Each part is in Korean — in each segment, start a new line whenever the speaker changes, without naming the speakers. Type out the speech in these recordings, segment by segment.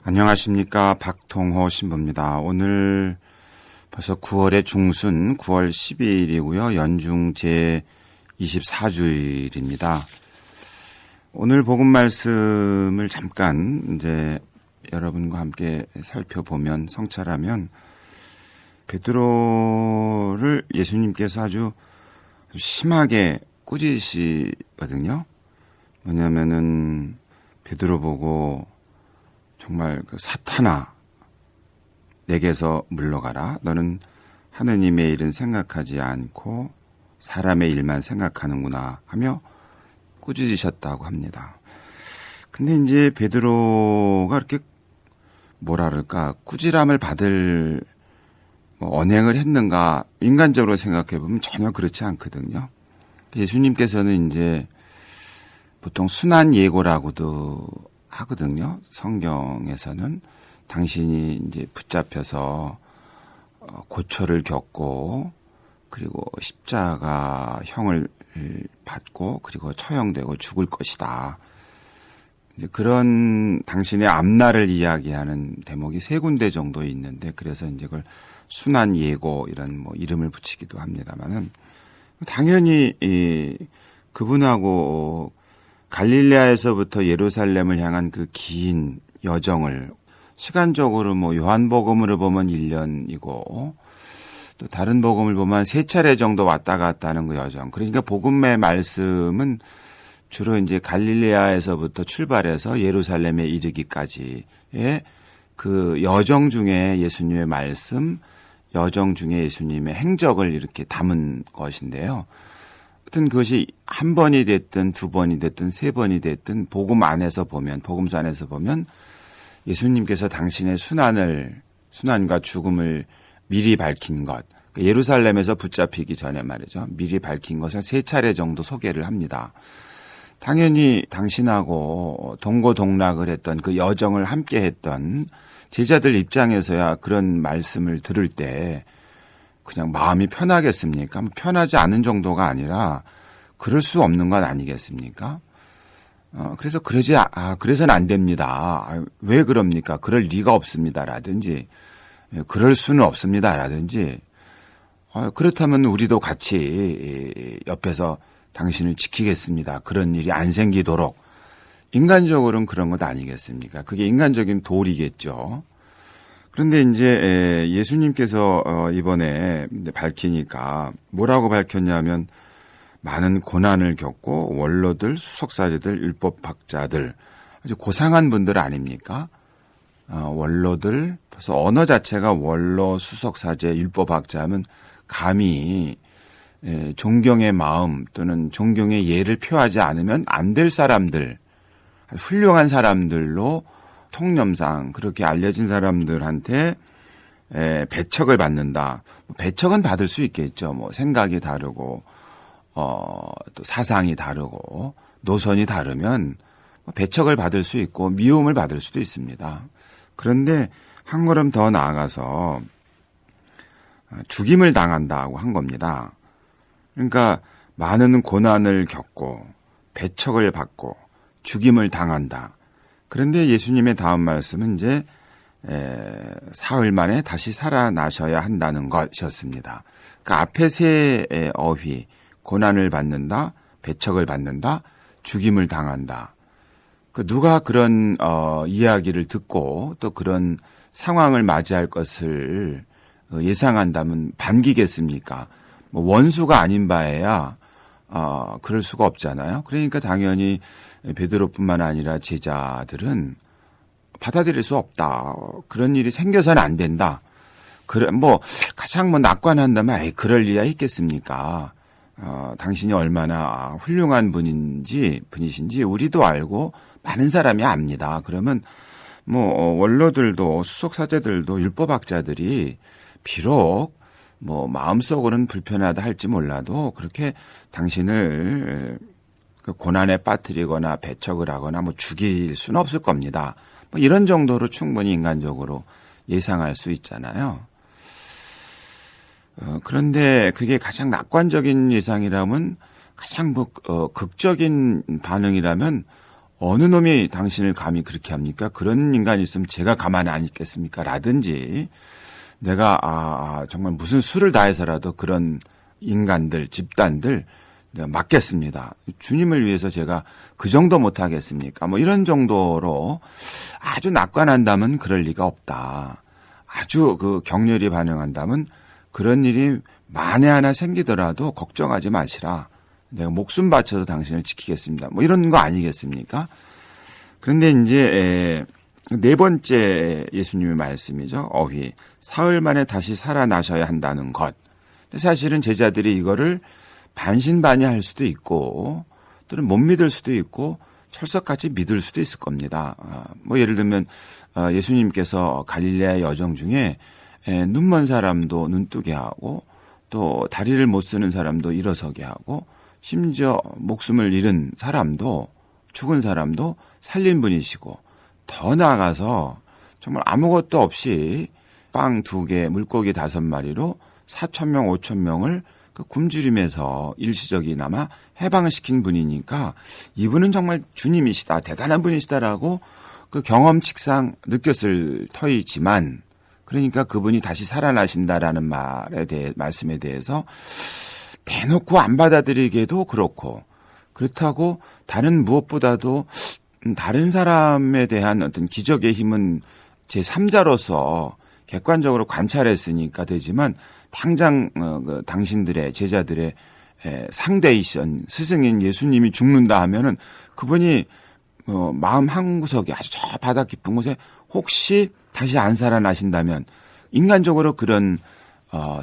안녕하십니까. 박통호 신부입니다. 오늘 벌써 9월의 중순 9월 12일이고요. 연중 제24주일입니다. 오늘 복음 말씀을 잠깐 이제 여러분과 함께 살펴보면 성찰하면 베드로를 예수님께서 아주 심하게 꾸짖으시거든요. 뭐냐면은 베드로 보고 정말 그 사탄아 내게서 물러가라. 너는 하느님의 일은 생각하지 않고 사람의 일만 생각하는구나 하며 꾸짖으셨다고 합니다. 근데 이제 베드로가 이렇게 뭐라 그럴까 꾸지람을 받을 언행을 했는가 인간적으로 생각해 보면 전혀 그렇지 않거든요. 예수님께서는 이제 보통 순한 예고라고도 하거든요. 성경에서는 당신이 이제 붙잡혀서 고초를 겪고 그리고 십자가형을 받고 그리고 처형되고 죽을 것이다. 이제 그런 당신의 앞날을 이야기하는 대목이 세 군데 정도 있는데 그래서 이제 그걸 순한 예고 이런 뭐 이름을 붙이기도 합니다만은 당연히 그분하고 갈릴레아에서부터 예루살렘을 향한 그 긴 여정을 시간적으로 뭐 요한복음으로 보면 1년이고 또 다른 복음을 보면 3차례 정도 왔다 갔다 하는 그 여정. 그러니까 복음의 말씀은 주로 이제 갈릴레아에서부터 출발해서 예루살렘에 이르기까지의 그 여정 중에 예수님의 말씀, 여정 중에 예수님의 행적을 이렇게 담은 것인데요. 하여튼 그것이 한 번이 됐든 두 번이 됐든 세 번이 됐든 복음 안에서 보면 복음서 안에서 보면 예수님께서 당신의 순환과 죽음을 미리 밝힌 것 예루살렘에서 붙잡히기 전에 말이죠. 미리 밝힌 것을 3차례 정도 소개를 합니다. 당연히 당신하고 동고동락을 했던 그 여정을 함께 했던 제자들 입장에서야 그런 말씀을 들을 때 그냥 마음이 편하겠습니까? 편하지 않은 정도가 아니라 그럴 수 없는 건 아니겠습니까? 그래서 그래서는 안 됩니다. 왜 그럽니까? 그럴 리가 없습니다라든지 그럴 수는 없습니다라든지 그렇다면 우리도 같이 옆에서 당신을 지키겠습니다. 그런 일이 안 생기도록 인간적으로는 그런 것 아니겠습니까? 그게 인간적인 도리겠죠. 그런데 이제 예수님께서 이번에 밝히니까 뭐라고 밝혔냐면 많은 고난을 겪고 원로들, 수석사제들, 율법학자들 아주 고상한 분들 아닙니까? 원로들 벌써 언어 자체가 원로, 수석사제, 율법학자면 감히 존경의 마음 또는 존경의 예를 표하지 않으면 안 될 사람들, 훌륭한 사람들로 통념상 그렇게 알려진 사람들한테 배척을 받는다. 배척은 받을 수 있겠죠. 뭐 생각이 다르고 또 사상이 다르고 노선이 다르면 배척을 받을 수 있고 미움을 받을 수도 있습니다. 그런데 한 걸음 더 나아가서 죽임을 당한다고 한 겁니다. 그러니까 많은 고난을 겪고 배척을 받고 죽임을 당한다. 그런데 예수님의 다음 말씀은 이제 사흘 만에 다시 살아나셔야 한다는 것이었습니다. 그러니까 앞에 세 어휘 고난을 받는다, 배척을 받는다, 죽임을 당한다. 누가 그런 이야기를 듣고 또 그런 상황을 맞이할 것을 예상한다면 반기겠습니까? 뭐 원수가 아닌 바에야 그럴 수가 없잖아요. 그러니까 당연히 베드로뿐만 아니라 제자들은 받아들일 수 없다. 그런 일이 생겨서는 안 된다. 가장 낙관한다면 그럴 리야 있겠습니까? 당신이 얼마나 훌륭한 분이신지 우리도 알고 많은 사람이 압니다. 그러면 원로들도 수석사제들도 율법학자들이 비록 마음속으로는 불편하다 할지 몰라도 그렇게 당신을 그 고난에 빠뜨리거나 배척을 하거나 죽일 수는 없을 겁니다. 이런 정도로 충분히 인간적으로 예상할 수 있잖아요. 그런데 그게 가장 낙관적인 예상이라면 가장 극적인 반응이라면 어느 놈이 당신을 감히 그렇게 합니까? 그런 인간이 있으면 제가 가만히 안 있겠습니까? 라든지 내가 정말 무슨 수를 다해서라도 그런 인간들, 집단들 내가 막겠습니다. 주님을 위해서 제가 그 정도 못하겠습니까? 뭐 이런 정도로 아주 낙관한다면 그럴 리가 없다. 아주 그 격렬히 반응한다면 그런 일이 만에 하나 생기더라도 걱정하지 마시라. 내가 목숨 바쳐서 당신을 지키겠습니다. 뭐 이런 거 아니겠습니까? 그런데 이제 네 번째 예수님의 말씀이죠. 어휘. 사흘 만에 다시 살아나셔야 한다는 것. 근데 사실은 제자들이 이거를 반신반의할 수도 있고 또는 못 믿을 수도 있고 철석같이 믿을 수도 있을 겁니다. 뭐 예를 들면 예수님께서 갈릴레아 여정 중에 눈먼 사람도 눈뜨게 하고 또 다리를 못 쓰는 사람도 일어서게 하고 심지어 목숨을 잃은 사람도 죽은 사람도 살린 분이시고 더 나아가서 정말 아무것도 없이 빵 2개, 물고기 5마리로 4,000명, 5,000명을 그 굶주림에서 일시적이나마 해방시킨 분이니까 이분은 정말 주님이시다, 대단한 분이시다라고 그 경험칙상 느꼈을 터이지만 그러니까 그분이 다시 살아나신다라는 말씀에 대해서 대놓고 안 받아들이기에도 그렇고 그렇다고 다른 무엇보다도 다른 사람에 대한 어떤 기적의 힘은 제3자로서 객관적으로 관찰했으니까 되지만 당장 당신들의 제자들의 상대이신 스승인 예수님이 죽는다 하면은 그분이 마음 한구석에 아주 저 바닥 깊은 곳에 혹시 다시 안 살아나신다면 인간적으로 그런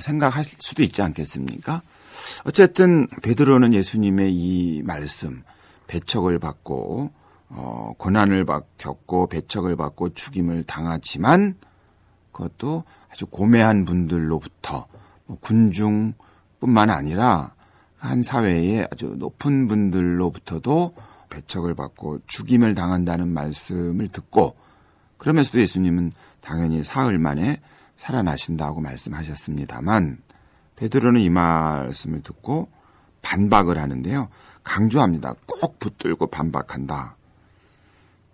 생각할 수도 있지 않겠습니까? 어쨌든 베드로는 예수님의 이 말씀, 배척을 받고 고난을 겪고 배척을 받고 죽임을 당하지만 그것도 아주 고매한 분들로부터 군중뿐만 아니라 한 사회의 아주 높은 분들로부터도 배척을 받고 죽임을 당한다는 말씀을 듣고 그러면서도 예수님은 당연히 사흘 만에 살아나신다고 말씀하셨습니다만 베드로는 이 말씀을 듣고 반박을 하는데요. 강조합니다. 꼭 붙들고 반박한다.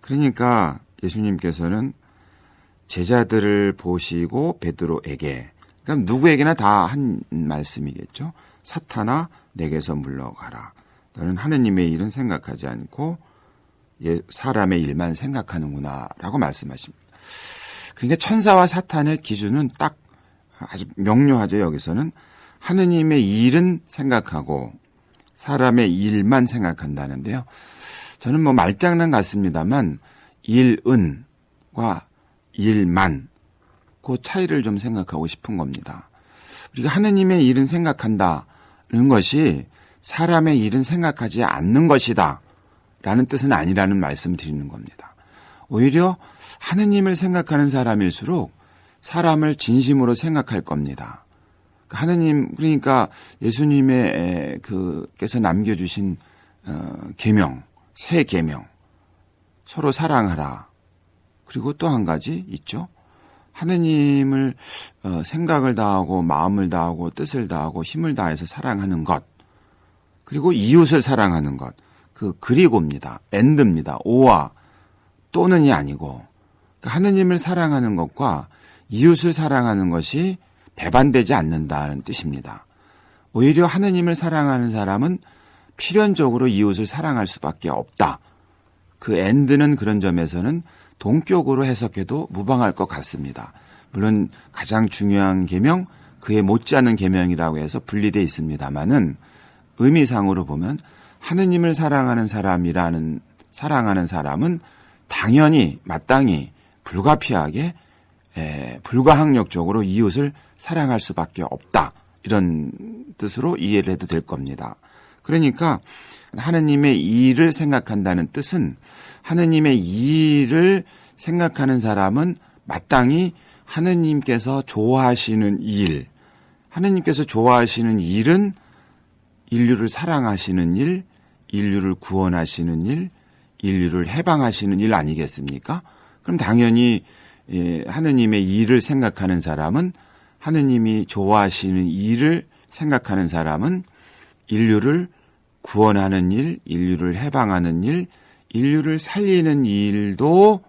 그러니까 예수님께서는 제자들을 보시고 베드로에게 그러니까 누구에게나 다 한 말씀이겠죠. 사탄아 내게서 물러가라. 너는 하느님의 일은 생각하지 않고 사람의 일만 생각하는구나 라고 말씀하십니다. 그러니까 천사와 사탄의 기준은 딱 아주 명료하죠. 여기서는 하느님의 일은 생각하고 사람의 일만 생각한다는데요. 저는 뭐 말장난 같습니다만 일은과 일만 그 차이를 좀 생각하고 싶은 겁니다. 우리가 하느님의 일은 생각한다는 것이 사람의 일은 생각하지 않는 것이다 라는 뜻은 아니라는 말씀을 드리는 겁니다. 오히려 하느님을 생각하는 사람일수록 사람을 진심으로 생각할 겁니다. 하느님 그러니까 예수님의 그께서 남겨주신 계명, 새 계명 서로 사랑하라. 그리고 또 한 가지 있죠. 하느님을 생각을 다하고 마음을 다하고 뜻을 다하고 힘을 다해서 사랑하는 것. 그리고 이웃을 사랑하는 것. 그리고입니다. 엔드입니다. 오와 또는이 아니고 그러니까 하느님을 사랑하는 것과 이웃을 사랑하는 것이 배반되지 않는다는 뜻입니다. 오히려 하느님을 사랑하는 사람은 필연적으로 이웃을 사랑할 수밖에 없다. 그 엔드는 그런 점에서는 동격으로 해석해도 무방할 것 같습니다. 물론 가장 중요한 계명, 그에 못지않은 계명이라고 해서 분리되어 있습니다마는 의미상으로 보면 하느님을 사랑하는 사람은 당연히 마땅히 불가피하게 불가항력적으로 이웃을 사랑할 수밖에 없다. 이런 뜻으로 이해를 해도 될 겁니다. 그러니까 하느님의 일을 생각한다는 뜻은 하느님의 일을 생각하는 사람은 마땅히 하느님께서 좋아하시는 일, 하느님께서 좋아하시는 일은 인류를 사랑하시는 일, 인류를 구원하시는 일, 인류를 해방하시는 일 아니겠습니까? 그럼 당연히 하느님의 일을 생각하는 사람은 하느님이 좋아하시는 일을 생각하는 사람은 인류를 구원하는 일, 인류를 해방하는 일, 인류를 살리는 일도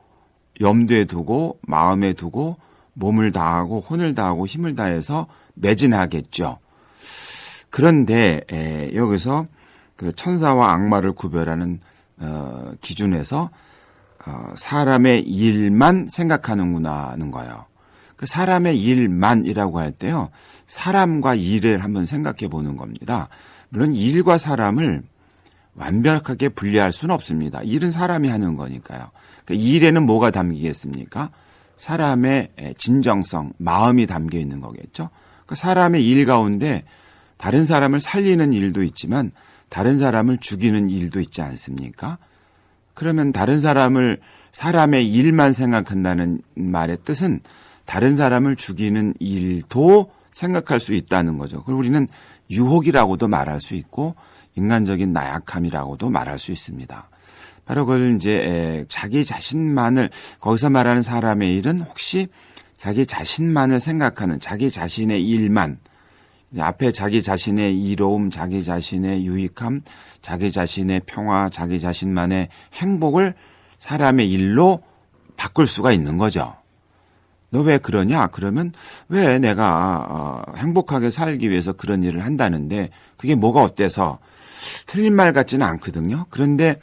염두에 두고 마음에 두고 몸을 다하고 혼을 다하고 힘을 다해서 매진하겠죠. 그런데 여기서 그 천사와 악마를 구별하는 기준에서 사람의 일만 생각하는구나 하는 거예요. 그 사람의 일만이라고 할 때요, 사람과 일을 한번 생각해 보는 겁니다. 물론 일과 사람을 완벽하게 분리할 수는 없습니다. 일은 사람이 하는 거니까요. 그 일에는 뭐가 담기겠습니까? 사람의 진정성, 마음이 담겨 있는 거겠죠. 그 사람의 일 가운데 다른 사람을 살리는 일도 있지만 다른 사람을 죽이는 일도 있지 않습니까? 그러면 다른 사람의 일만 생각한다는 말의 뜻은 다른 사람을 죽이는 일도 생각할 수 있다는 거죠. 그걸 우리는 유혹이라고도 말할 수 있고 인간적인 나약함이라고도 말할 수 있습니다. 바로 그걸 이제 자기 자신만을, 거기서 말하는 사람의 일은 혹시 자기 자신만을 생각하는 자기 자신의 일만, 앞에 자기 자신의 이로움, 자기 자신의 유익함, 자기 자신의 평화, 자기 자신만의 행복을 사람의 일로 바꿀 수가 있는 거죠. 너 왜 그러냐? 그러면 왜 내가 행복하게 살기 위해서 그런 일을 한다는데 그게 뭐가 어때서? 틀린 말 같지는 않거든요. 그런데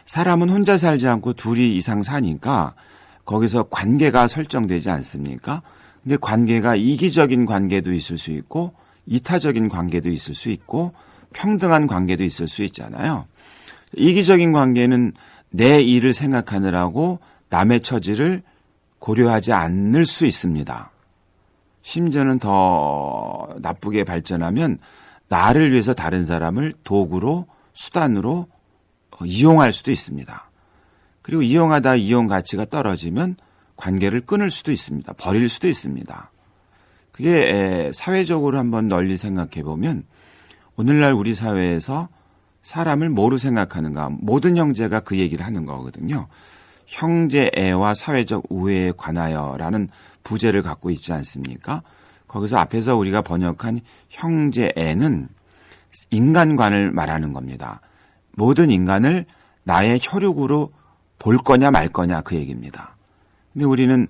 사람은 혼자 살지 않고 둘이 이상 사니까 거기서 관계가 설정되지 않습니까? 근데 관계가 이기적인 관계도 있을 수 있고 이타적인 관계도 있을 수 있고 평등한 관계도 있을 수 있잖아요. 이기적인 관계는 내 일을 생각하느라고 남의 처지를 고려하지 않을 수 있습니다. 심지어는 더 나쁘게 발전하면 나를 위해서 다른 사람을 도구로, 수단으로 이용할 수도 있습니다. 그리고 이용하다 이용 가치가 떨어지면 관계를 끊을 수도 있습니다. 버릴 수도 있습니다. 그게 사회적으로 한번 널리 생각해 보면 오늘날 우리 사회에서 사람을 뭐로 생각하는가, 모든 형제가 그 얘기를 하는 거거든요. 형제애와 사회적 우애에 관하여라는 부제를 갖고 있지 않습니까? 거기서 앞에서 우리가 번역한 형제애는 인간관을 말하는 겁니다. 모든 인간을 나의 혈육으로 볼 거냐 말 거냐 그 얘기입니다. 근데 우리는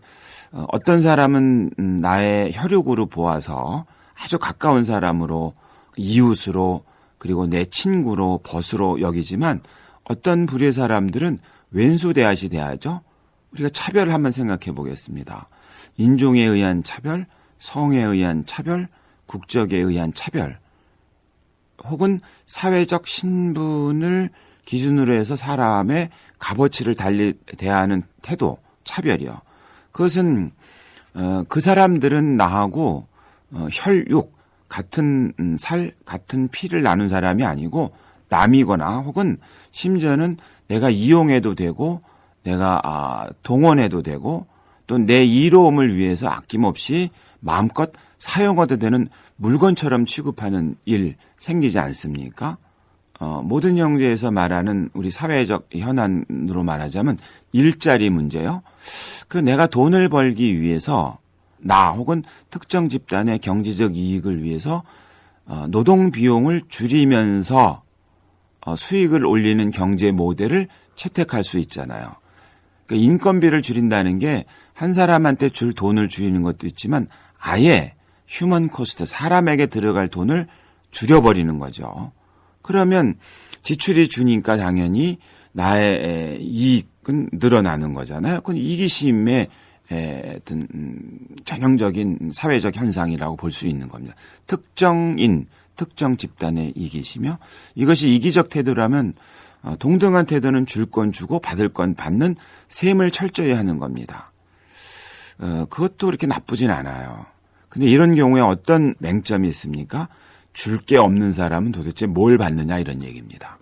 어떤 사람은 나의 혈육으로 보아서 아주 가까운 사람으로, 이웃으로, 그리고 내 친구로, 벗으로 여기지만 어떤 부류의 사람들은 왼수 대하시 대하죠. 우리가 차별을 한번 생각해 보겠습니다. 인종에 의한 차별, 성에 의한 차별, 국적에 의한 차별, 혹은 사회적 신분을 기준으로 해서 사람의 값어치를 달리 대하는 태도, 차별이요. 그것은 그 사람들은 나하고 혈육, 같은 살, 같은 피를 나눈 사람이 아니고 남이거나 혹은 심지어는 내가 이용해도 되고 내가 동원해도 되고 또 내 이로움을 위해서 아낌없이 마음껏 사용해도 되는 물건처럼 취급하는 일 생기지 않습니까? 모든 형제에서 말하는 우리 사회적 현안으로 말하자면 일자리 문제요. 그 내가 돈을 벌기 위해서 나 혹은 특정 집단의 경제적 이익을 위해서 노동 비용을 줄이면서 수익을 올리는 경제 모델을 채택할 수 있잖아요. 그러니까 인건비를 줄인다는 게 한 사람한테 줄 돈을 줄이는 것도 있지만 아예 휴먼 코스트, 사람에게 들어갈 돈을 줄여버리는 거죠. 그러면 지출이 주니까 당연히 나의 이익은 늘어나는 거잖아요. 그건 이기심의 어떤 전형적인 사회적 현상이라고 볼 수 있는 겁니다. 특정인, 특정 집단의 이기시며 이것이 이기적 태도라면 동등한 태도는 줄 건 주고 받을 건 받는 셈을 철저히 하는 겁니다. 그것도 그렇게 나쁘진 않아요. 근데 이런 경우에 어떤 맹점이 있습니까? 줄 게 없는 사람은 도대체 뭘 받느냐 이런 얘기입니다.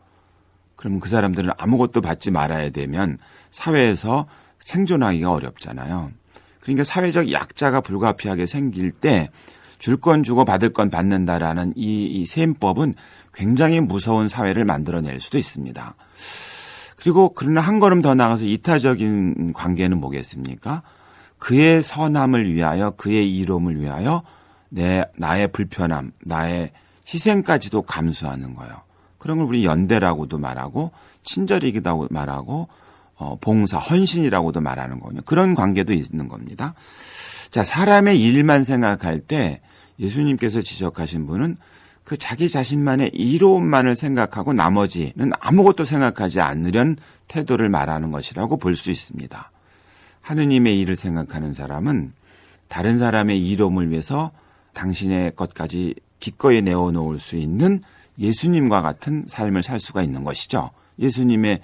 그러면 그 사람들은 아무것도 받지 말아야 되면 사회에서 생존하기가 어렵잖아요. 그러니까 사회적 약자가 불가피하게 생길 때 줄 건 주고 받을 건 받는다라는 이 셈법은 굉장히 무서운 사회를 만들어낼 수도 있습니다. 그리고 그러나 한 걸음 더 나가서 이타적인 관계는 뭐겠습니까? 그의 선함을 위하여, 그의 이로움을 위하여 나의 불편함, 나의 희생까지도 감수하는 거예요. 그런 걸 우리 연대라고도 말하고 친절이기도 말하고 봉사, 헌신이라고도 말하는 거군요. 그런 관계도 있는 겁니다. 자, 사람의 일만 생각할 때 예수님께서 지적하신 분은 그 자기 자신만의 이로움만을 생각하고 나머지는 아무것도 생각하지 않으려는 태도를 말하는 것이라고 볼 수 있습니다. 하느님의 일을 생각하는 사람은 다른 사람의 이로움을 위해서 당신의 것까지 기꺼이 내어놓을 수 있는 예수님과 같은 삶을 살 수가 있는 것이죠. 예수님의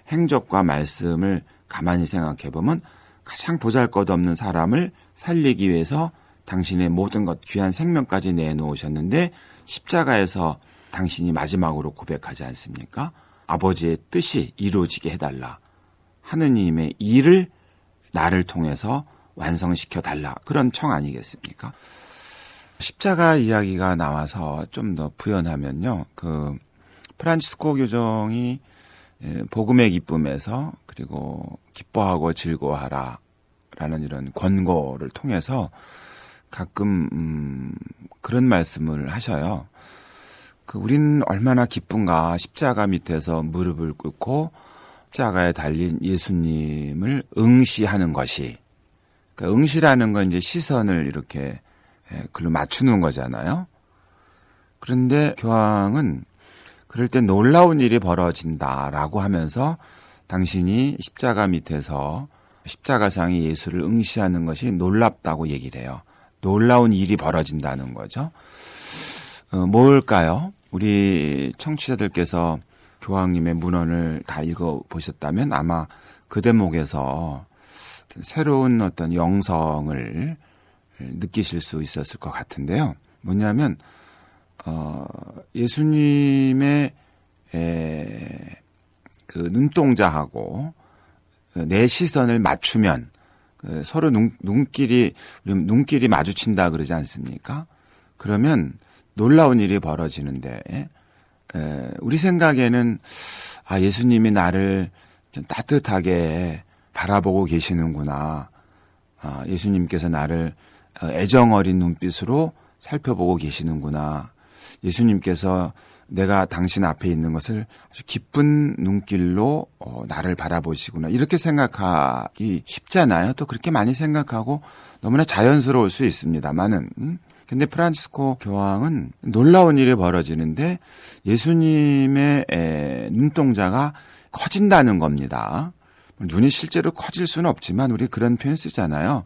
행적과 말씀을 가만히 생각해 보면 가장 보잘것없는 사람을 살리기 위해서 당신의 모든 것 귀한 생명까지 내놓으셨는데 십자가에서 당신이 마지막으로 고백하지 않습니까? 아버지의 뜻이 이루어지게 해달라. 하느님의 일을 나를 통해서 완성시켜 달라. 그런 청 아니겠습니까? 십자가 이야기가 나와서 좀 더 부연하면요. 그 프란치스코 교정이 복음의 기쁨에서 그리고 기뻐하고 즐거워하라 라는 이런 권고를 통해서 가끔 그런 말씀을 하셔요. 우리는 얼마나 기쁜가. 십자가 밑에서 무릎을 꿇고 십자가에 달린 예수님을 응시하는 것이. 그러니까 응시라는 건 이제 시선을 이렇게 글로 맞추는 거잖아요. 그런데 교황은 그럴 때 놀라운 일이 벌어진다라고 하면서 당신이 십자가 밑에서 십자가상의 예수를 응시하는 것이 놀랍다고 얘기를 해요. 놀라운 일이 벌어진다는 거죠. 뭘까요? 우리 청취자들께서 교황님의 문헌을 다 읽어보셨다면 아마 그 대목에서 새로운 어떤 영성을 느끼실 수 있었을 것 같은데요. 뭐냐면 예수님의 그 눈동자하고 내 시선을 맞추면 서로 눈길이 마주친다 그러지 않습니까? 그러면 놀라운 일이 벌어지는데 우리 생각에는 예수님이 나를 좀 따뜻하게 바라보고 계시는구나. 예수님께서 나를 애정 어린 눈빛으로 살펴보고 계시는구나. 예수님께서 내가 당신 앞에 있는 것을 아주 기쁜 눈길로 나를 바라보시구나. 이렇게 생각하기 쉽잖아요. 또 그렇게 많이 생각하고 너무나 자연스러울 수 있습니다만은. 근데 프란치스코 교황은 놀라운 일이 벌어지는데 예수님의 눈동자가 커진다는 겁니다. 눈이 실제로 커질 수는 없지만 우리 그런 표현 쓰잖아요.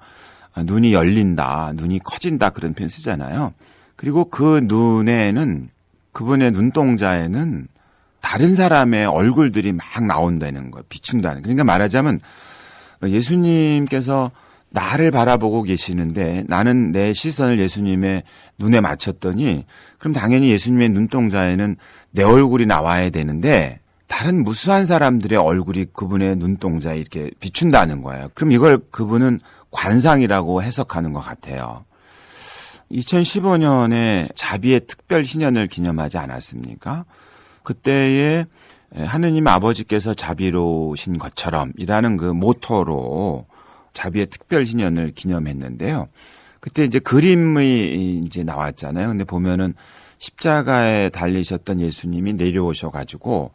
눈이 열린다, 눈이 커진다 그런 표현 쓰잖아요. 그리고 그 눈에는 그분의 눈동자에는 다른 사람의 얼굴들이 막 나온다는 거, 비춘다는. 그러니까 말하자면 예수님께서 나를 바라보고 계시는데 나는 내 시선을 예수님의 눈에 맞췄더니 그럼 당연히 예수님의 눈동자에는 내 얼굴이 나와야 되는데 다른 무수한 사람들의 얼굴이 그분의 눈동자에 이렇게 비춘다는 거예요. 그럼 이걸 그분은 관상이라고 해석하는 것 같아요. 2015년에 자비의 특별 희년을 기념하지 않았습니까? 그때에 하느님 아버지께서 자비로우신 것처럼 이라는 그 모토로 자비의 특별 희년을 기념했는데요. 그때 이제 그림이 이제 나왔잖아요. 근데 보면은 십자가에 달리셨던 예수님이 내려오셔가지고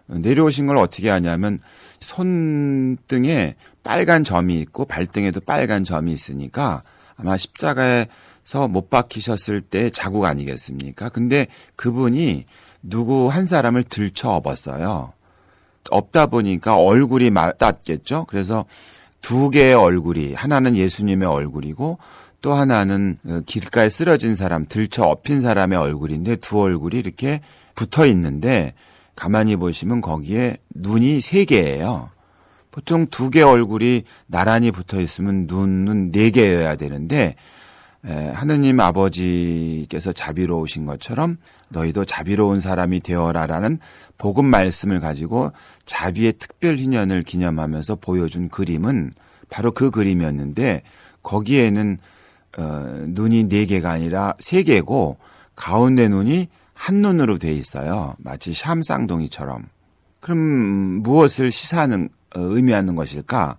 내려오신 걸 어떻게 하냐면 손등에 빨간 점이 있고 발등에도 빨간 점이 있으니까 아마 십자가에서 못 박히셨을 때 자국 아니겠습니까? 근데 그분이 누구 한 사람을 들쳐 업었어요. 업다 보니까 얼굴이 맞닿겠죠. 그래서 두 개의 얼굴이 하나는 예수님의 얼굴이고 또 하나는 길가에 쓰러진 사람, 들쳐 업힌 사람의 얼굴인데 두 얼굴이 이렇게 붙어 있는데 가만히 보시면 거기에 눈이 세 개예요. 보통 두 개 얼굴이 나란히 붙어 있으면 눈은 네 개여야 되는데 하느님 아버지께서 자비로우신 것처럼 너희도 자비로운 사람이 되어라라는 복음 말씀을 가지고 자비의 특별 희년을 기념하면서 보여준 그림은 바로 그 그림이었는데 거기에는 눈이 네 개가 아니라 세 개고 가운데 눈이 한 눈으로 돼 있어요. 마치 샴쌍둥이처럼. 그럼 무엇을 시사하는 의미하는 것일까?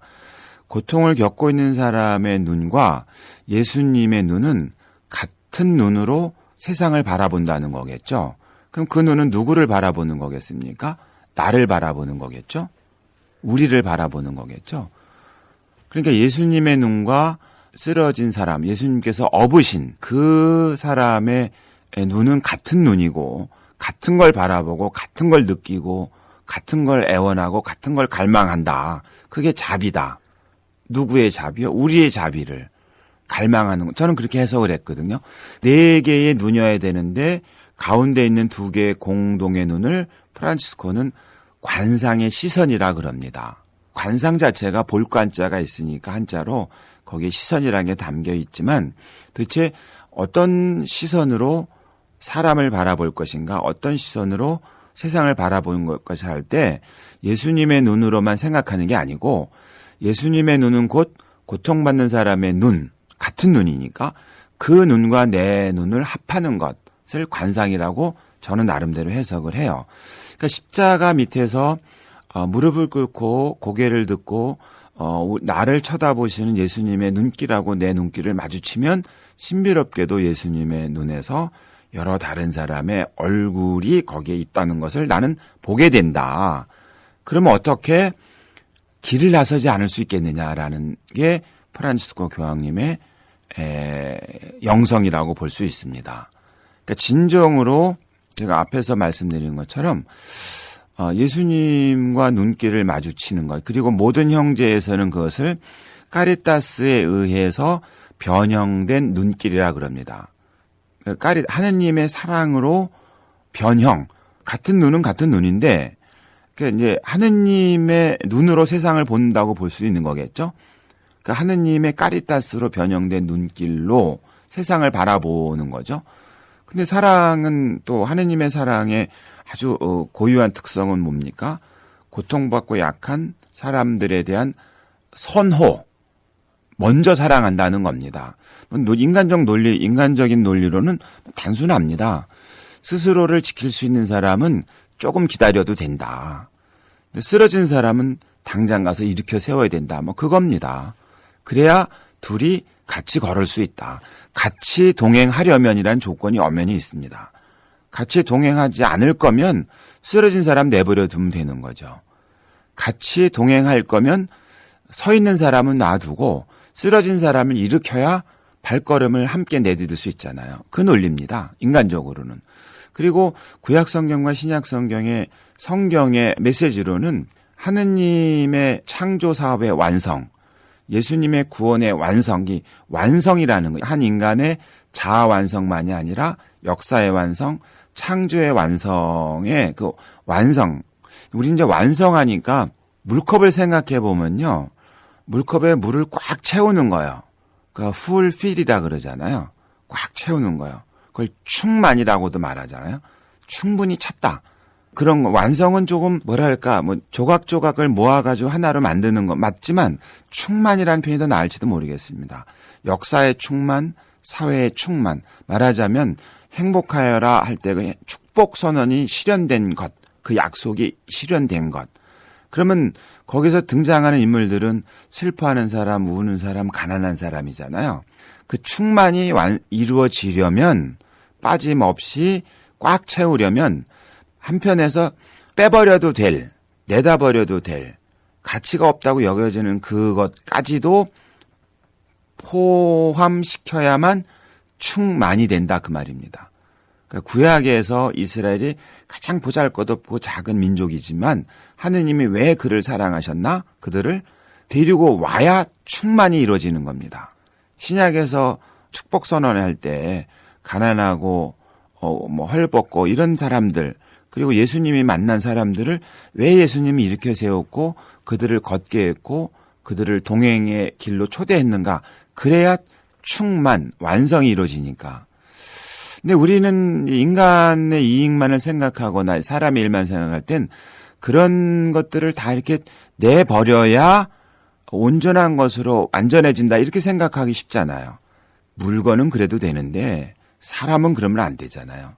고통을 겪고 있는 사람의 눈과 예수님의 눈은 같은 눈으로 세상을 바라본다는 거겠죠. 그럼 그 눈은 누구를 바라보는 거겠습니까? 나를 바라보는 거겠죠? 우리를 바라보는 거겠죠? 그러니까 예수님의 눈과 쓰러진 사람, 예수님께서 업으신 그 사람의 눈은 같은 눈이고 같은 걸 바라보고 같은 걸 느끼고 같은 걸 애원하고 같은 걸 갈망한다. 그게 자비다. 누구의 자비요? 우리의 자비를 갈망하는 거. 저는 그렇게 해석을 했거든요. 4개의 눈이어야 되는데 가운데 있는 2개의 공동의 눈을 프란치스코는 관상의 시선이라 그럽니다. 관상 자체가 볼관자가 있으니까 한자로 거기에 시선이라는 게 담겨 있지만 도대체 어떤 시선으로 사람을 바라볼 것인가, 어떤 시선으로 세상을 바라보는 것까지 할 때 예수님의 눈으로만 생각하는 게 아니고 예수님의 눈은 곧 고통받는 사람의 눈, 같은 눈이니까 그 눈과 내 눈을 합하는 것을 관상이라고 저는 나름대로 해석을 해요. 그러니까 십자가 밑에서 무릎을 꿇고 고개를 듣고 나를 쳐다보시는 예수님의 눈길하고 내 눈길을 마주치면 신비롭게도 예수님의 눈에서 여러 다른 사람의 얼굴이 거기에 있다는 것을 나는 보게 된다. 그러면 어떻게 길을 나서지 않을 수 있겠느냐라는 게 프란치스코 교황님의 영성이라고 볼 수 있습니다. 그러니까 진정으로 제가 앞에서 말씀드린 것처럼 예수님과 눈길을 마주치는 것, 그리고 모든 형제에서는 그것을 카리타스에 의해서 변형된 눈길이라 그럽니다. 하느님의 사랑으로 변형, 같은 눈은 같은 눈인데, 이제 하느님의 눈으로 세상을 본다고 볼 수 있는 거겠죠? 그러니까 하느님의 카리타스로 변형된 눈길로 세상을 바라보는 거죠. 근데 사랑은 또 하느님의 사랑의 아주 고유한 특성은 뭡니까? 고통받고 약한 사람들에 대한 선호, 먼저 사랑한다는 겁니다. 인간적인 논리로는 단순합니다. 스스로를 지킬 수 있는 사람은 조금 기다려도 된다. 쓰러진 사람은 당장 가서 일으켜 세워야 된다. 그겁니다. 그래야 둘이 같이 걸을 수 있다. 같이 동행하려면이라는 조건이 엄연히 있습니다. 같이 동행하지 않을 거면 쓰러진 사람 내버려 두면 되는 거죠. 같이 동행할 거면 서 있는 사람은 놔두고 쓰러진 사람을 일으켜야 발걸음을 함께 내디딜 수 있잖아요. 그 논리입니다. 인간적으로는. 그리고 구약 성경과 신약 성경의 메시지로는 하느님의 창조 사업의 완성, 예수님의 구원의 완성이 완성이라는 거예요. 한 인간의 자아 완성만이 아니라 역사의 완성, 창조의 완성의 그 완성. 우리 이제 완성하니까 물컵을 생각해 보면요. 물컵에 물을 꽉 채우는 거예요. 그러니까 fulfill이라 그러잖아요. 꽉 채우는 거예요. 그걸 충만이라고도 말하잖아요. 충분히 찼다. 그런 거. 완성은 조금 조각조각을 모아가지고 하나로 만드는 거 맞지만 충만이라는 표현이 더 나을지도 모르겠습니다. 역사의 충만, 사회의 충만. 말하자면 행복하여라 할 때 그 축복 선언이 실현된 것, 그 약속이 실현된 것. 그러면 거기서 등장하는 인물들은 슬퍼하는 사람, 우는 사람, 가난한 사람이잖아요. 그 충만이 이루어지려면 빠짐없이 꽉 채우려면 한편에서 빼버려도 될, 내다버려도 될, 가치가 없다고 여겨지는 그것까지도 포함시켜야만 충만이 된다 그 말입니다. 그러니까 구약에서 이스라엘이 가장 보잘것없고 작은 민족이지만 하느님이 왜 그를 사랑하셨나? 그들을 데리고 와야 충만이 이루어지는 겁니다. 신약에서 축복 선언을 할 때 가난하고 헐벗고 이런 사람들, 그리고 예수님이 만난 사람들을 왜 예수님이 일으켜 세웠고 그들을 걷게 했고 그들을 동행의 길로 초대했는가? 그래야 충만, 완성이 이루어지니까. 근데 우리는 인간의 이익만을 생각하거나 사람의 일만 생각할 땐 그런 것들을 다 이렇게 내버려야 온전한 것으로 완전해진다 이렇게 생각하기 쉽잖아요. 물건은 그래도 되는데 사람은 그러면 안 되잖아요.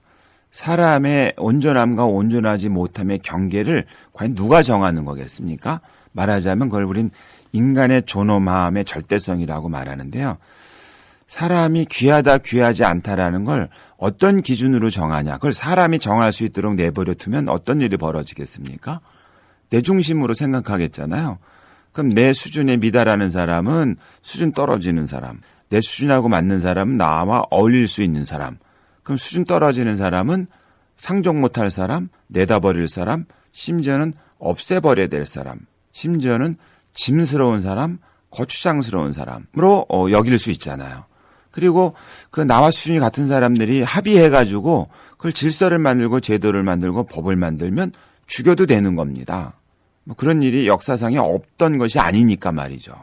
사람의 온전함과 온전하지 못함의 경계를 과연 누가 정하는 거겠습니까? 말하자면 그걸 우린 인간의 존엄함의 절대성이라고 말하는데요. 사람이 귀하다 귀하지 않다라는 걸 어떤 기준으로 정하냐. 그걸 사람이 정할 수 있도록 내버려 두면 어떤 일이 벌어지겠습니까? 내 중심으로 생각하겠잖아요. 그럼 내 수준에 미달하는 사람은 수준 떨어지는 사람, 내 수준하고 맞는 사람은 나와 어울릴 수 있는 사람, 그럼 수준 떨어지는 사람은 상종 못할 사람, 내다버릴 사람, 심지어는 없애버려야 될 사람, 심지어는 짐스러운 사람, 거추장스러운 사람으로 여길 수 있잖아요. 그리고 그 나와 수준이 같은 사람들이 합의해가지고 그걸 질서를 만들고 제도를 만들고 법을 만들면 죽여도 되는 겁니다. 뭐 그런 일이 역사상에 없던 것이 아니니까 말이죠.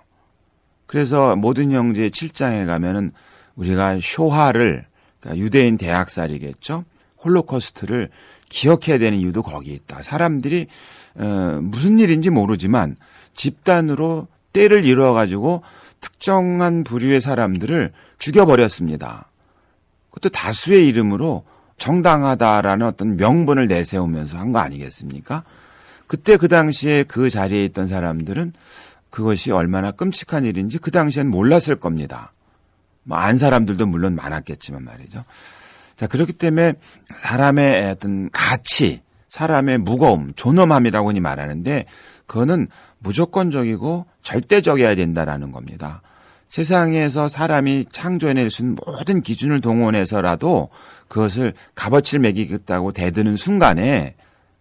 그래서 모든 형제 7장에 가면은 우리가 쇼하를, 그러니까 유대인 대학살이겠죠. 홀로코스트를 기억해야 되는 이유도 거기에 있다. 사람들이 무슨 일인지 모르지만 집단으로 때를 이루어가지고 특정한 부류의 사람들을 죽여버렸습니다. 그것도 다수의 이름으로 정당하다라는 어떤 명분을 내세우면서 한 거 아니겠습니까? 그때 그 당시에 그 자리에 있던 사람들은 그것이 얼마나 끔찍한 일인지 그 당시엔 몰랐을 겁니다. 뭐 안 사람들도 물론 많았겠지만 말이죠. 자, 그렇기 때문에 사람의 어떤 가치, 사람의 무거움, 존엄함이라고 흔히 말하는데 그거는 무조건적이고 절대적이어야 된다라는 겁니다. 세상에서 사람이 창조해낼 수 있는 모든 기준을 동원해서라도 그것을 값어치를 매기겠다고 대드는 순간에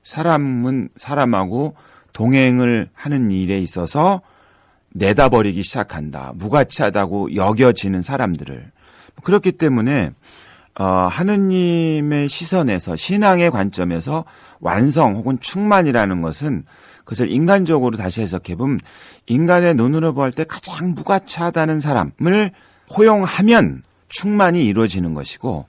사람은 사람하고 동행을 하는 일에 있어서 내다버리기 시작한다. 무가치하다고 여겨지는 사람들을. 그렇기 때문에 하느님의 시선에서 신앙의 관점에서 완성 혹은 충만이라는 것은 그것을 인간적으로 다시 해석해보면 인간의 눈으로 볼 때 가장 무가치하다는 사람을 포용하면 충만이 이루어지는 것이고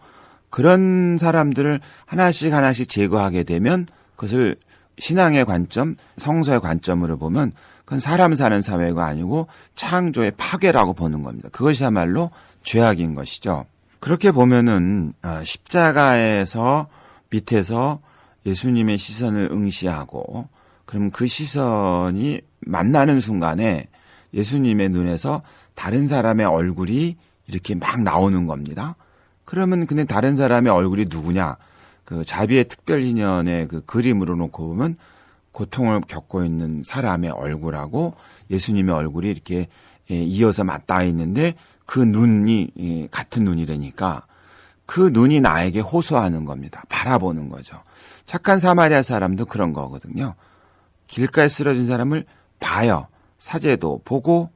그런 사람들을 하나씩 하나씩 제거하게 되면 그것을 신앙의 관점, 성서의 관점으로 보면 그건 사람 사는 사회가 아니고 창조의 파괴라고 보는 겁니다. 그것이야말로 죄악인 것이죠. 그렇게 보면은 십자가에서 밑에서 예수님의 시선을 응시하고 그럼 그 시선이 만나는 순간에 예수님의 눈에서 다른 사람의 얼굴이 이렇게 막 나오는 겁니다. 그러면 근데 다른 사람의 얼굴이 누구냐? 그 자비의 특별인연의 그 그림으로 놓고 보면 고통을 겪고 있는 사람의 얼굴하고 예수님의 얼굴이 이렇게 이어서 맞닿아 있는데 그 눈이 같은 눈이라니까 그 눈이 나에게 호소하는 겁니다. 바라보는 거죠. 착한 사마리아 사람도 그런 거거든요. 길가에 쓰러진 사람을 봐요. 사제도 보고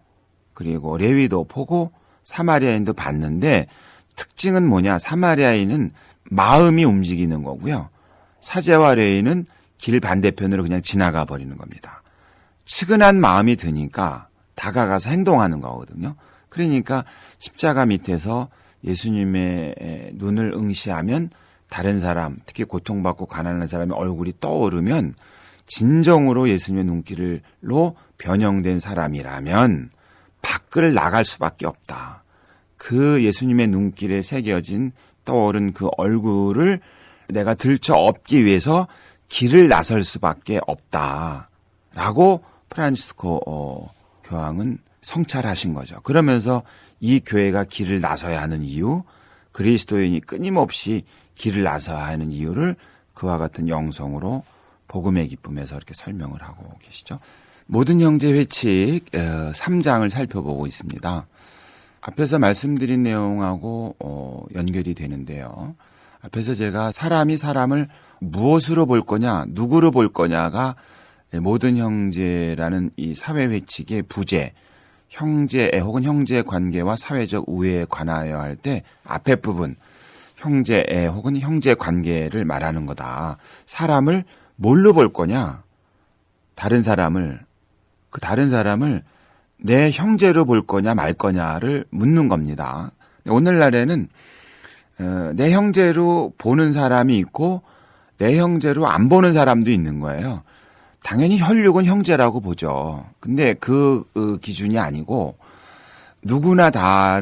그리고 레위도 보고 사마리아인도 봤는데 특징은 뭐냐? 사마리아인은 마음이 움직이는 거고요. 사제와 레위는 길 반대편으로 그냥 지나가 버리는 겁니다. 측은한 마음이 드니까 다가가서 행동하는 거거든요. 그러니까 십자가 밑에서 예수님의 눈을 응시하면 다른 사람, 특히 고통받고 가난한 사람의 얼굴이 떠오르면 진정으로 예수님의 눈길로 변형된 사람이라면 밖을 나갈 수밖에 없다. 그 예수님의 눈길에 새겨진 떠오른 그 얼굴을 내가 들쳐 업기 위해서 길을 나설 수밖에 없다라고 프란치스코 교황은 성찰하신 거죠. 그러면서 이 교회가 길을 나서야 하는 이유, 그리스도인이 끊임없이 길을 나서야 하는 이유를 그와 같은 영성으로 복음의 기쁨에서 이렇게 설명을 하고 계시죠. 모든 형제 회칙 3장을 살펴보고 있습니다. 앞에서 말씀드린 내용하고 연결이 되는데요. 앞에서 제가 사람이 사람을 무엇으로 볼 거냐, 누구로 볼 거냐가 모든 형제라는 이 사회 회칙의 부재, 형제애 혹은 형제 관계와 사회적 우애에 관하여 할 때 앞에 부분 형제애 혹은 형제 관계를 말하는 거다. 사람을 뭘로 볼 거냐? 다른 사람을 내 형제로 볼 거냐 말 거냐를 묻는 겁니다. 오늘날에는 내 형제로 보는 사람이 있고 내 형제로 안 보는 사람도 있는 거예요. 당연히 혈육은 형제라고 보죠. 근데 그 기준이 아니고 누구나 다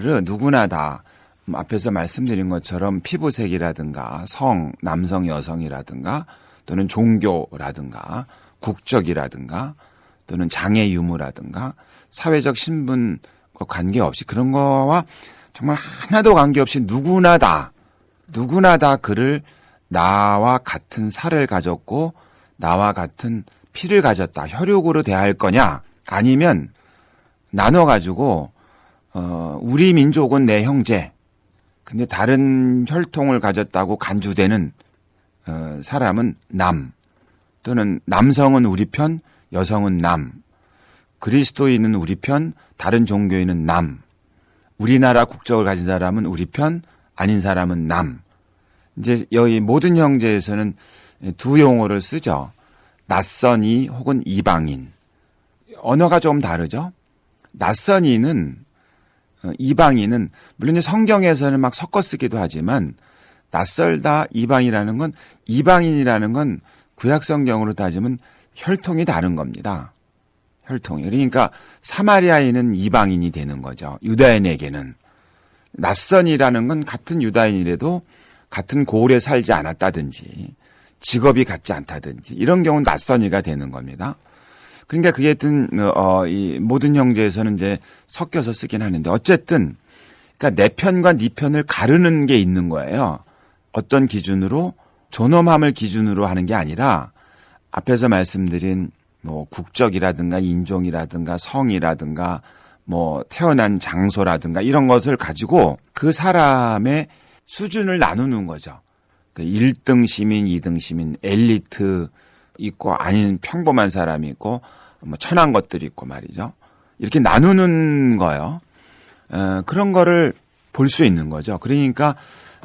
앞에서 말씀드린 것처럼 피부색이라든가 성, 남성, 여성이라든가 또는 종교라든가 국적이라든가 또는 장애 유무라든가 사회적 신분과 관계없이 그런 거와 정말 하나도 관계없이 누구나 다 그를 나와 같은 살을 가졌고 나와 같은 피를 가졌다. 혈육으로 대할 거냐? 아니면 나눠가지고 우리 민족은 내 형제. 근데 다른 혈통을 가졌다고 간주되는 사람은 남. 또는 남성은 우리 편, 여성은 남. 그리스도인은 우리 편, 다른 종교인은 남. 우리나라 국적을 가진 사람은 우리 편, 아닌 사람은 남. 이제 여기 모든 형제에서는 두 용어를 쓰죠. 낯선이 혹은 이방인. 언어가 좀 다르죠. 낯선이는 이방인은 물론 성경에서는 막 섞어 쓰기도 하지만 낯설다 이방이라는 건 이방인이라는 건 구약 성경으로 따지면 혈통이 다른 겁니다. 혈통이. 그러니까 사마리아인은 이방인이 되는 거죠. 유다인에게는. 낯선이라는 건 같은 유다인이라도 같은 고을에 살지 않았다든지 직업이 같지 않다든지 이런 경우는 낯선이가 되는 겁니다. 그러니까 그게 하여튼 이 모든 형제에서는 이제 섞여서 쓰긴 하는데 어쨌든 그러니까 내 편과 네 편을 가르는 게 있는 거예요. 어떤 기준으로 존엄함을 기준으로 하는 게 아니라 앞에서 말씀드린 뭐 국적이라든가 인종이라든가 성이라든가 뭐 태어난 장소라든가 이런 것을 가지고 그 사람의 수준을 나누는 거죠. 1등 시민, 2등 시민, 엘리트 있고 아닌 평범한 사람이 있고 뭐 천한 것들이 있고 말이죠. 이렇게 나누는 거예요. 그런 거를 볼 수 있는 거죠. 그러니까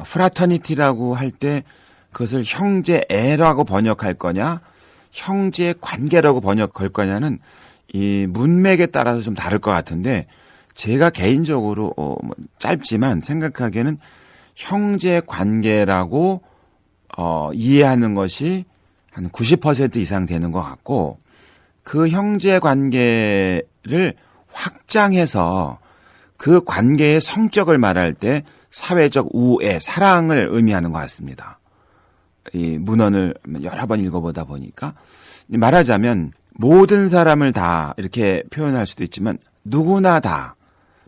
프라터니티라고 할 때 그것을 형제애라고 번역할 거냐 형제 관계라고 번역할 거냐는 이 문맥에 따라서 좀 다를 것 같은데 제가 개인적으로 짧지만 생각하기에는 형제 관계라고 이해하는 것이 한 90% 이상 되는 것 같고 그 형제 관계를 확장해서 그 관계의 성격을 말할 때 사회적 우애, 사랑을 의미하는 것 같습니다. 이 문헌을 여러 번 읽어보다 보니까 말하자면 모든 사람을 다 이렇게 표현할 수도 있지만 누구나 다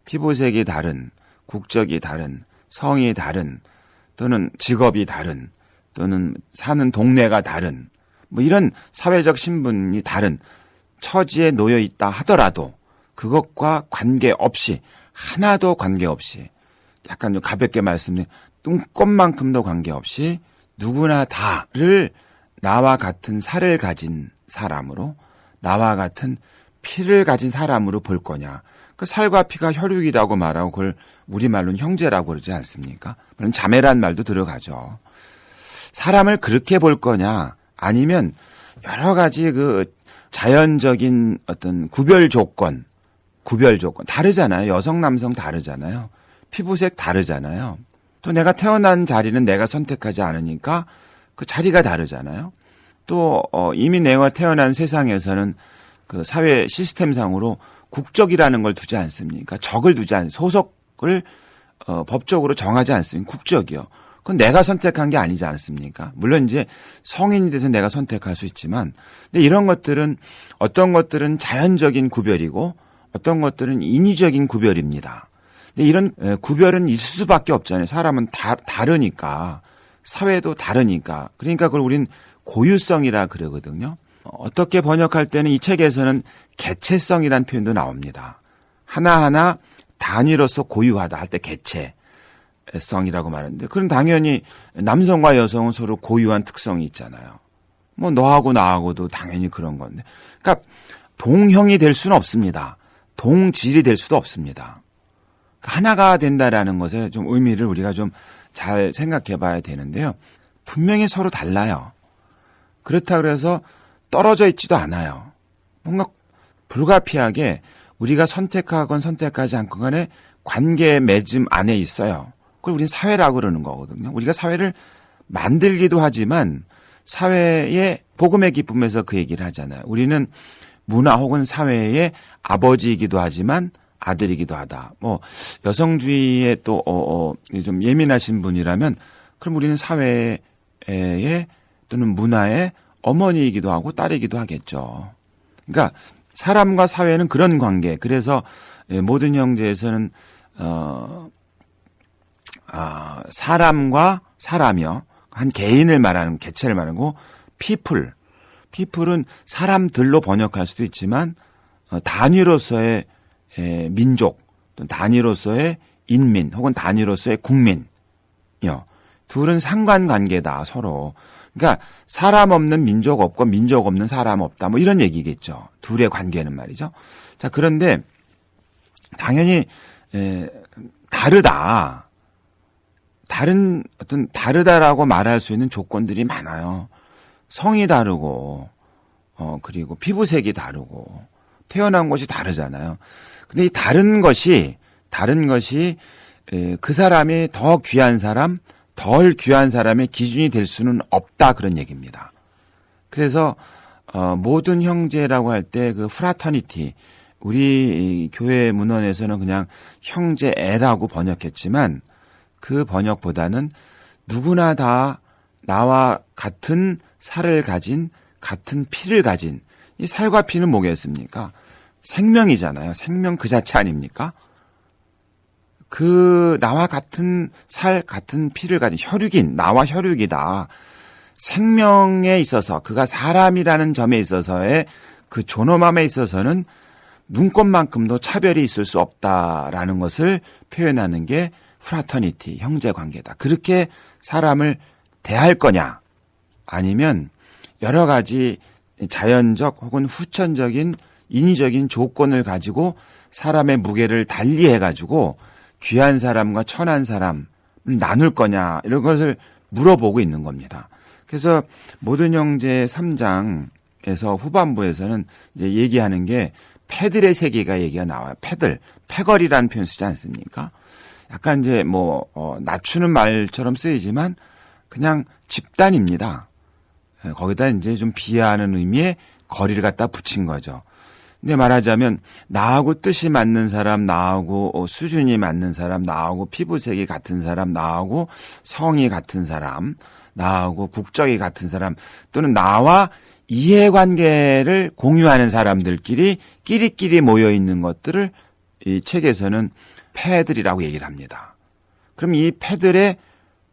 피부색이 다른, 국적이 다른, 성이 다른 또는 직업이 다른 또는 사는 동네가 다른 뭐 이런 사회적 신분이 다른 처지에 놓여 있다 하더라도 그것과 관계없이 하나도 관계없이 약간 좀 가볍게 말씀드린 똥껌만큼도 관계없이 누구나 다를 나와 같은 살을 가진 사람으로 나와 같은 피를 가진 사람으로 볼 거냐. 그 살과 피가 혈육이라고 말하고 그걸 우리말로는 형제라고 그러지 않습니까? 물론 자매란 말도 들어가죠. 사람을 그렇게 볼 거냐 아니면 여러 가지 그 자연적인 어떤 구별 조건 다르잖아요. 여성 남성 다르잖아요. 피부색 다르잖아요. 또 내가 태어난 자리는 내가 선택하지 않으니까 그 자리가 다르잖아요. 또 이미 내가 태어난 세상에서는 그 사회 시스템상으로 국적이라는 걸 두지 않습니까? 적을 두지 않습니까? 소속을 법적으로 정하지 않습니까? 국적이요. 그건 내가 선택한 게 아니지 않습니까? 물론 이제 성인이 돼서 내가 선택할 수 있지만 근데 이런 것들은 어떤 것들은 자연적인 구별이고 어떤 것들은 인위적인 구별입니다. 근데 이런 구별은 있을 수밖에 없잖아요. 사람은 다르니까 사회도 다르니까 그러니까 그걸 우린 고유성이라 그러거든요. 어떻게 번역할 때는 이 책에서는 개체성이라는 표현도 나옵니다. 하나하나 단위로서 고유하다 할 때 개체성이라고 말하는데 그럼 당연히 남성과 여성은 서로 고유한 특성이 있잖아요. 뭐 너하고 나하고도 당연히 그런 건데 그러니까 동형이 될 수는 없습니다. 동질이 될 수도 없습니다. 하나가 된다라는 것에 좀 의미를 우리가 좀 잘 생각해 봐야 되는데요. 분명히 서로 달라요. 그렇다 그래서 떨어져 있지도 않아요. 뭔가 불가피하게 우리가 선택하건 선택하지 않건 간에 관계 맺음 안에 있어요. 그걸 우리는 사회라고 그러는 거거든요. 우리가 사회를 만들기도 하지만 사회의 복음의 기쁨에서 그 얘기를 하잖아요. 우리는 문화 혹은 사회의 아버지이기도 하지만 아들이기도 하다. 뭐 여성주의에 또 좀 예민하신 분이라면 그럼 우리는 사회의 또는 문화의 어머니이기도 하고 딸이기도 하겠죠. 그러니까 사람과 사회는 그런 관계. 그래서 모든 형제에서는 사람과 사람이요. 한 개인을 말하는, 개체를 말하는 거, people은 사람들로 번역할 수도 있지만, 단위로서의 민족, 또 단위로서의 인민, 혹은 단위로서의 국민이요. 둘은 상관관계다, 서로. 그러니까 사람 없는 민족 없고 민족 없는 사람 없다, 뭐 이런 얘기겠죠. 둘의 관계는 말이죠. 자, 그런데 당연히 다르다. 다르다라고 말할 수 있는 조건들이 많아요. 성이 다르고, 그리고 피부색이 다르고, 태어난 곳이 다르잖아요. 근데 이 다른 것이 그 사람이 더 귀한 사람, 덜 귀한 사람의 기준이 될 수는 없다, 그런 얘기입니다. 그래서 모든 형제라고 할 때 그 프라터니티, 우리 교회 문헌에서는 그냥 형제애라고 번역했지만 그 번역보다는 누구나 다 나와 같은 살을 가진, 같은 피를 가진, 이 살과 피는 뭐겠습니까? 생명이잖아요. 생명 그 자체 아닙니까? 그 나와 같은 살, 같은 피를 가진 혈육인, 나와 혈육이다. 생명에 있어서, 그가 사람이라는 점에 있어서의 그 존엄함에 있어서는 눈꽃만큼도 차별이 있을 수 없다라는 것을 표현하는 게 프라터니티, 형제관계다. 그렇게 사람을 대할 거냐, 아니면 여러 가지 자연적 혹은 후천적인 인위적인 조건을 가지고 사람의 무게를 달리해가지고 귀한 사람과 천한 사람을 나눌 거냐, 이런 것을 물어보고 있는 겁니다. 그래서 모든 형제 3장에서 후반부에서는 이제 얘기하는 게 패들의 세계가 얘기가 나와요. 패걸이라는 표현 쓰지 않습니까? 약간 이제 낮추는 말처럼 쓰이지만 그냥 집단입니다. 거기다 이제 좀 비하하는 의미의 거리를 갖다 붙인 거죠. 근데 말하자면 나하고 뜻이 맞는 사람, 나하고 수준이 맞는 사람, 나하고 피부색이 같은 사람, 나하고 성이 같은 사람, 나하고 국적이 같은 사람, 또는 나와 이해관계를 공유하는 사람들끼리 끼리끼리 모여 있는 것들을 이 책에서는 패들이라고 얘기를 합니다. 그럼 이 패들의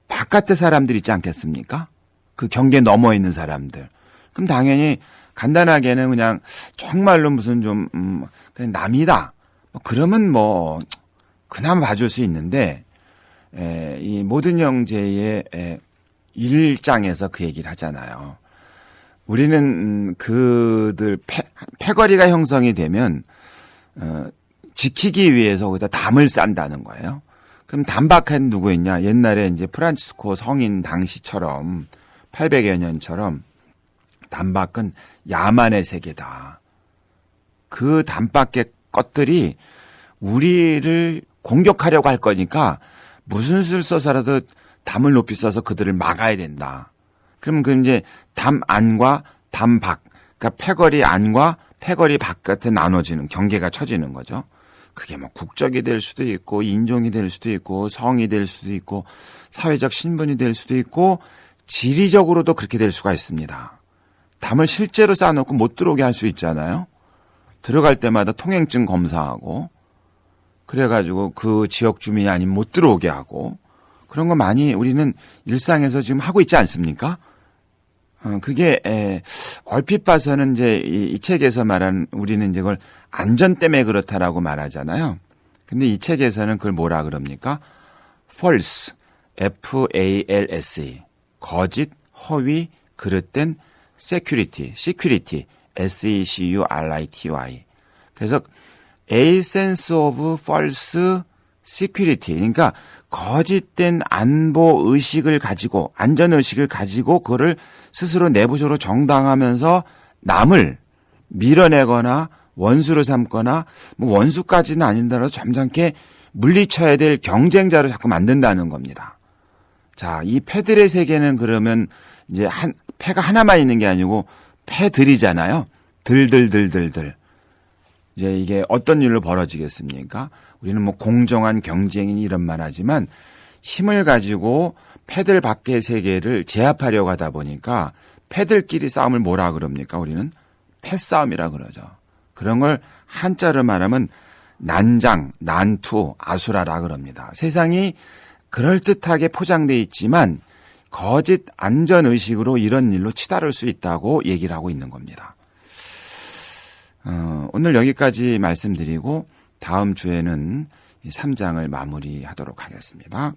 바깥의 사람들 있지 않겠습니까? 그 경계 넘어 있는 사람들. 그럼 당연히 간단하게는 그냥 정말로 무슨 좀 그냥 남이다. 그러면 그나마 봐줄 수 있는데 이 모든 형제의 1장에서 그 얘기를 하잖아요. 우리는 그들 패거리가 형성이 되면 지키기 위해서 거기다 담을 싼다는 거예요. 그럼 담박한 누구였냐? 옛날에 이제 프란치스코 성인 당시처럼 800여 년처럼 담박은 야만의 세계다. 그 담박의 것들이 우리를 공격하려고 할 거니까 무슨 수를 써서라도 담을 높이 써서 그들을 막아야 된다. 그러면 그 이제 담 안과 담 밖, 그러니까 패거리 안과 패거리 바깥에 나눠지는 경계가 쳐지는 거죠. 그게 국적이 될 수도 있고 인종이 될 수도 있고 성이 될 수도 있고 사회적 신분이 될 수도 있고 지리적으로도 그렇게 될 수가 있습니다. 담을 실제로 쌓아놓고 못 들어오게 할 수 있잖아요. 들어갈 때마다 통행증 검사하고 그래가지고 그 지역 주민이 아니면 못 들어오게 하고 그런 거 많이 우리는 일상에서 지금 하고 있지 않습니까? 그게 얼핏 봐서는 이제 이 책에서 말하는 우리는 이제 그걸 안전 때문에 그렇다라고 말하잖아요. 근데 이 책에서는 그걸 뭐라 그럽니까? false, F-A-L-S-E, 거짓, 허위, 그릇된 security, S-E-C-U-R-I-T-Y. 그래서 a sense of false security, 그러니까 거짓된 안보 의식을 가지고 안전 의식을 가지고 그거를 스스로 내부적으로 정당하면서 남을 밀어내거나 원수로 삼거나 원수까지는 아닌다라도 점잖게 물리쳐야 될 경쟁자로 자꾸 만든다는 겁니다. 자, 이 패들의 세계는 그러면 이제 패가 하나만 있는 게 아니고 패들이잖아요. 들들들들들. 이제 이게 어떤 일로 벌어지겠습니까? 우리는 공정한 경쟁인 이런 말 하지만 힘을 가지고 패들 밖의 세계를 제압하려고 하다 보니까 패들끼리 싸움을 뭐라 그럽니까? 우리는 패싸움이라 그러죠. 그런 걸 한자로 말하면 난장, 난투, 아수라라 그럽니다. 세상이 그럴듯하게 포장돼 있지만 거짓 안전의식으로 이런 일로 치달을 수 있다고 얘기를 하고 있는 겁니다. 오늘 여기까지 말씀드리고 다음 주에는 이 3장을 마무리하도록 하겠습니다.